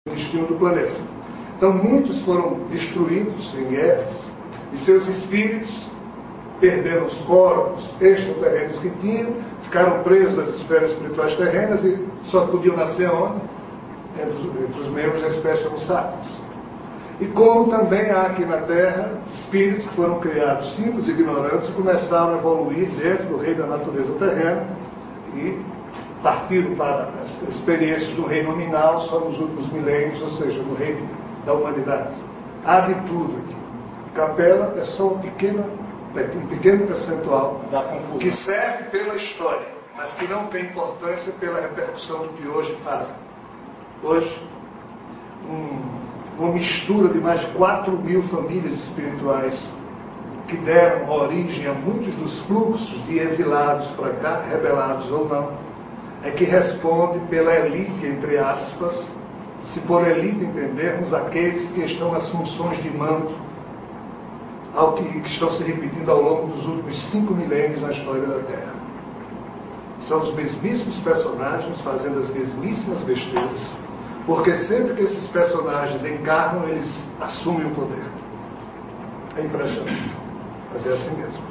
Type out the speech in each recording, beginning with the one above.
destino do planeta. Então muitos foram destruídos em guerras e seus espíritos perderam os corpos extraterrenos que tinham, ficaram presos às esferas espirituais terrenas e só podiam nascer onde? Entre os membros da espécie Homo sapiens. E como também há aqui na Terra espíritos que foram criados simples e ignorantes e começaram a evoluir dentro do reino da natureza terrena e partiram para as experiências do reino nominal só nos últimos milênios, ou seja, no reino da humanidade. Há de tudo aqui. Capela é só um pequeno percentual que serve pela história, mas que não tem importância pela repercussão do que hoje fazem. Hoje, uma mistura de mais de 4.000 famílias espirituais que deram origem a muitos dos fluxos de exilados para cá, rebelados ou não, é que responde pela elite, entre aspas, se por elite entendermos aqueles que estão nas funções de mando, ao que estão se repetindo ao longo dos últimos 5 milênios na história da Terra. São os mesmíssimos personagens fazendo as mesmíssimas besteiras, porque sempre que esses personagens encarnam, eles assumem o poder. É impressionante, mas é assim mesmo.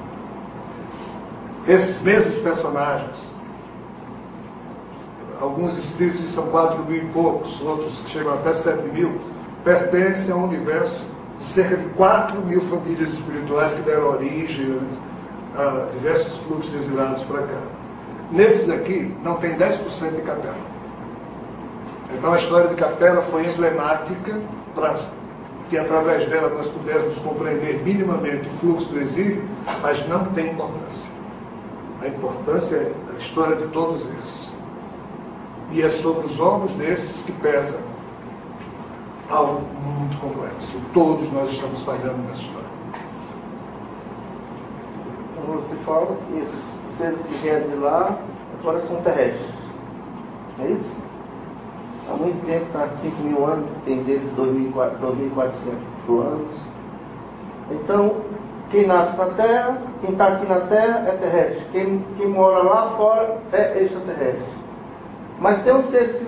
Esses mesmos personagens, alguns espíritos são 4.000 e poucos, outros chegam até 7.000, pertencem a um universo de cerca de 4.000 famílias espirituais que deram origem a diversos fluxos exilados para cá. Nesses aqui, não tem 10% de capela. Então a história de capela foi emblemática para que através dela nós pudéssemos compreender minimamente o fluxo do exílio, mas não tem importância. A importância é a história de todos esses. E é sobre os ombros desses que pesa algo muito complexo. Todos nós estamos falhando nessa história. Então você fala que esses seres que vieram de lá agora são terrestres. É isso? Há muito tempo, está 5.000 anos, tem deles 2.400 anos. Então, quem nasce na Terra, quem está aqui na Terra é terrestre. Quem mora lá fora é extraterrestre. Mas tem uns seres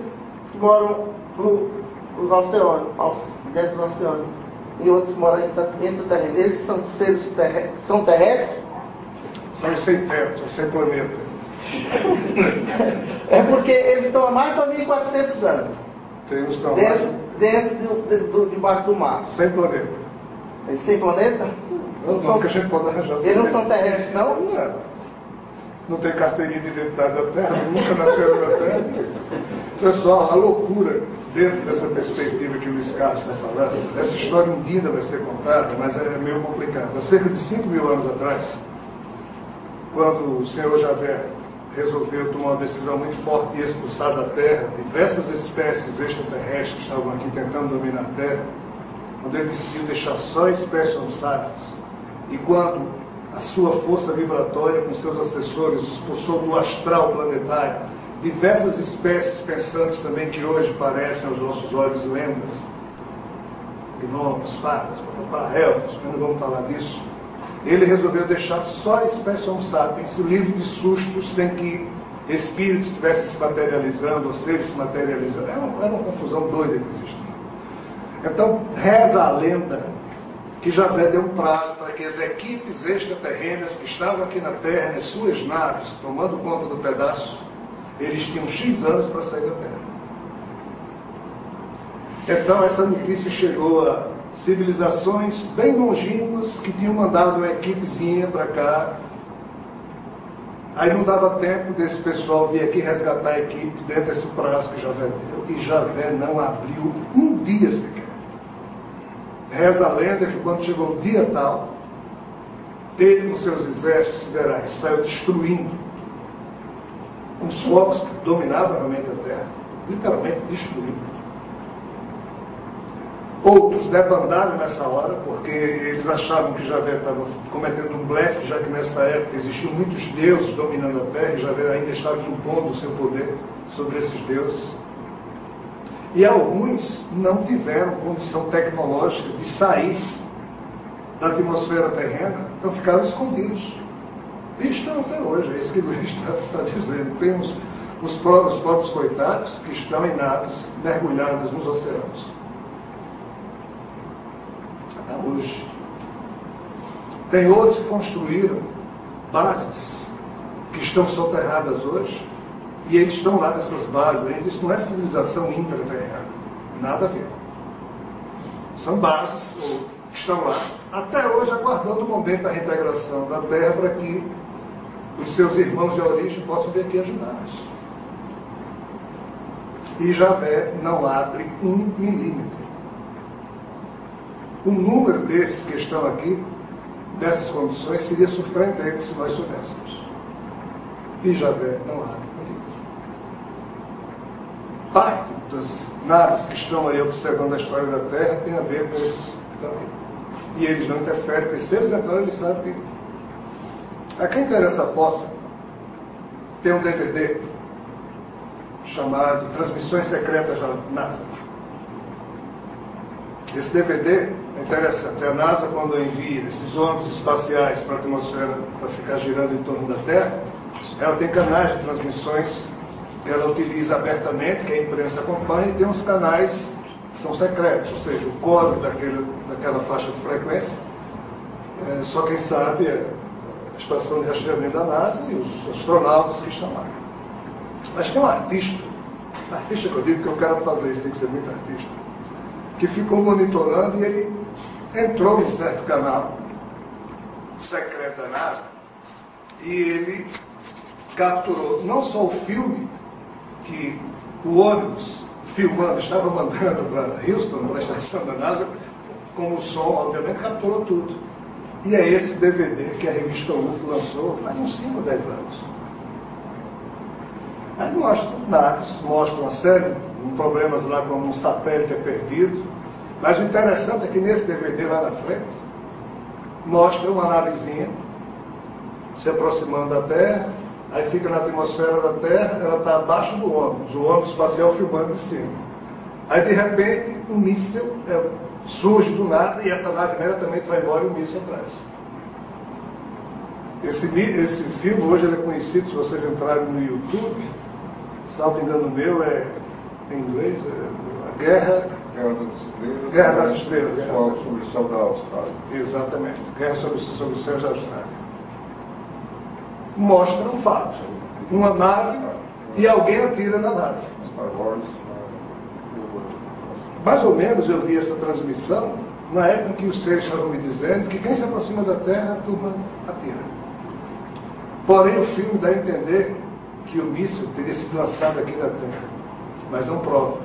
que moram nos oceanos, dentro dos oceanos. E outros moram dentro da terra. Eles são seres são terrestres? São sem teto, sem planeta. É porque eles estão há mais de 2.400 anos. Tem uns estão debaixo do mar. Sem planeta. Sem planeta? Não, que a gente pode arranjar. Eles não são terrestres, não? Não. Não tem carteirinha de identidade da Terra, nunca nasceram na Terra. Pessoal, a loucura dentro dessa perspectiva que o Luiz Carlos está falando, essa história um dia ainda vai ser contada, mas é meio complicado. Há cerca de 5.000 anos atrás, quando o Senhor Javé resolveu tomar uma decisão muito forte de expulsar da Terra diversas espécies extraterrestres que estavam aqui tentando dominar a Terra, quando ele decidiu deixar só a espécie Homo sapiens, e quando a sua força vibratória com seus assessores expulsou do astral planetário diversas espécies pensantes também que hoje parecem aos nossos olhos lendas, gnomos, fadas, elfos, mas não vamos falar disso. Ele resolveu deixar só a espécie Homo sapiens livre de sustos, sem que espíritos estivessem se materializando ou seres se materializando. Era uma confusão doida que existia. Então reza a lenda que Javé deu um prazo para que as equipes extraterrenas que estavam aqui na Terra, nas suas naves, tomando conta do pedaço, eles tinham X anos para sair da Terra. Então essa notícia chegou a civilizações bem longínquas que tinham mandado uma equipezinha para cá. Aí não dava tempo desse pessoal vir aqui resgatar a equipe dentro desse prazo que Javé deu. E Javé não abriu um dia sequer. Reza a lenda que quando chegou o dia tal, ele com seus exércitos siderais saiu destruindo os focos que dominavam realmente a Terra, literalmente destruindo. Outros debandaram nessa hora, porque eles achavam que Javé estava cometendo um blefe, já que nessa época existiam muitos deuses dominando a Terra, e Javé ainda estava impondo o seu poder sobre esses deuses. E alguns não tiveram condição tecnológica de sair da atmosfera terrena, então ficaram escondidos. E estão até hoje, é isso que o Luiz está dizendo. Tem os próprios coitados que estão em naves mergulhadas nos oceanos. Até hoje. Tem outros que construíram bases que estão soterradas hoje, e eles estão lá nessas bases ainda. Isso não é civilização intraterrena, nada a ver. São bases que estão lá, até hoje, aguardando o momento da reintegração da Terra para que os seus irmãos de origem possam vir aqui ajudá-los. E Javé não abre 1 milímetro. O número desses que estão aqui, nessas condições, seria surpreendente se nós soubéssemos. E Javé não abre 1 milímetro. Parte das naves que estão aí observando a história da Terra tem a ver com esses que estão aí. E eles não interferem, porque se eles entrarem, eles sabem que... A quem interessa a posse, tem um DVD chamado Transmissões Secretas da NASA. Esse DVD é interessante. A NASA, quando envia esses ônibus espaciais para a atmosfera, para ficar girando em torno da Terra, ela tem canais de transmissões que ela utiliza abertamente, que a imprensa acompanha, e tem uns canais que são secretos, ou seja, o código daquela faixa de frequência, só quem sabe é a estação de rastreamento da NASA e os astronautas que estão lá. Mas tem um artista que eu digo que eu quero fazer isso, tem que ser muito artista, que ficou monitorando e ele entrou em certo canal secreto da NASA e ele capturou não só o filme que o ônibus filmando estava mandando para Houston, para a estação da NASA, como o som, obviamente, capturou tudo. E é esse DVD que a revista UFO lançou faz uns 5 ou 10 anos. Aí mostra naves, mostra uma série de problemas lá como um satélite perdido. Mas o interessante é que nesse DVD lá na frente, mostra uma navezinha se aproximando da Terra, aí fica na atmosfera da Terra, ela está abaixo do ônibus, o ônibus espacial filmando de cima. Aí de repente um míssil surge do nada e essa nave imediatamente vai embora e o míssil atrás. Esse filme hoje ele é conhecido, se vocês entrarem no YouTube, salvo engano meu, em inglês, a Guerra das Estrelas. Sobre o céu da Austrália. Exatamente. Guerra sobre os céus da Austrália. Mostra um fato. Uma nave e alguém atira na nave. Star Wars. Mais ou menos eu vi essa transmissão na época em que os seres estavam me dizendo que quem se aproxima da Terra, a turma atira. Porém, o filme dá a entender que o míssil teria sido lançado aqui na Terra. Mas não prova.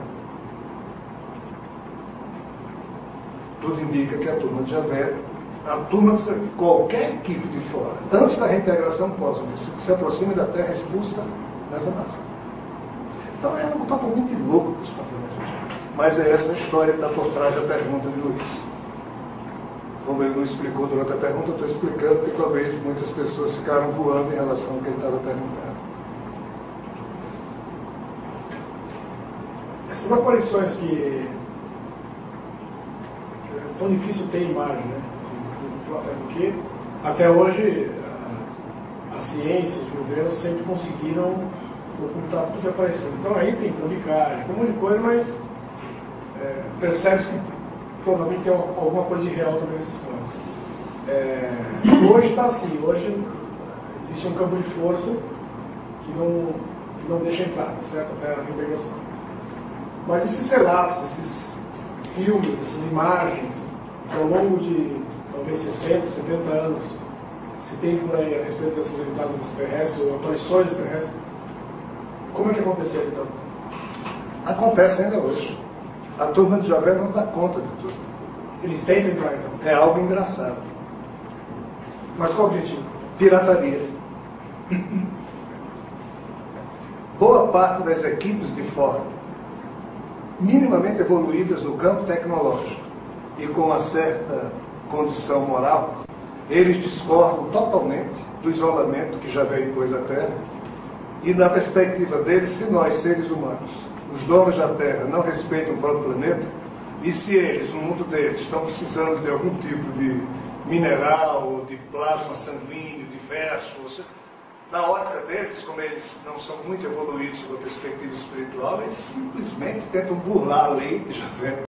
Tudo indica que a turma de Javé, a turma de qualquer equipe de fora, antes da reintegração cósmica, se aproxime da Terra, expulsa dessa massa. Então é algo totalmente louco para os padrões de gente. Mas é essa a história que está por trás da pergunta de Luiz. Como ele não explicou durante a pergunta, eu estou explicando porque talvez muitas pessoas ficaram voando em relação ao que ele estava perguntando. Essas aparições que é tão difícil ter imagem, né? Até porque até hoje a ciência, os governos sempre conseguiram ocultar tudo que apareceu. Então aí tem trombicagem, tem um monte de coisa, mas percebe-se que provavelmente tem alguma coisa de real também nessa história. Hoje está assim, hoje existe um campo de força que não deixa entrar, certo? Até a reintegração. Mas esses relatos, esses filmes, essas imagens, que ao longo de talvez 60, 70 anos, se tem por aí a respeito dessas entradas extraterrestres ou aparições extraterrestres, como é que aconteceu então? Acontece ainda hoje. A turma de Javé não dá conta de tudo. Eles tentam entrar então? É algo engraçado. Mas qual o objetivo? Pirataria. Boa parte das equipes de fora, minimamente evoluídas no campo tecnológico e com uma certa condição moral, eles discordam totalmente do isolamento que Javé impôs à Terra e da perspectiva deles, se nós, seres humanos, os donos da Terra, não respeitam o próprio planeta, e se eles, no mundo deles, estão precisando de algum tipo de mineral ou de plasma sanguíneo diverso, Na ótica deles, como eles não são muito evoluídos sob a perspectiva espiritual, eles simplesmente tentam burlar a lei de Javé.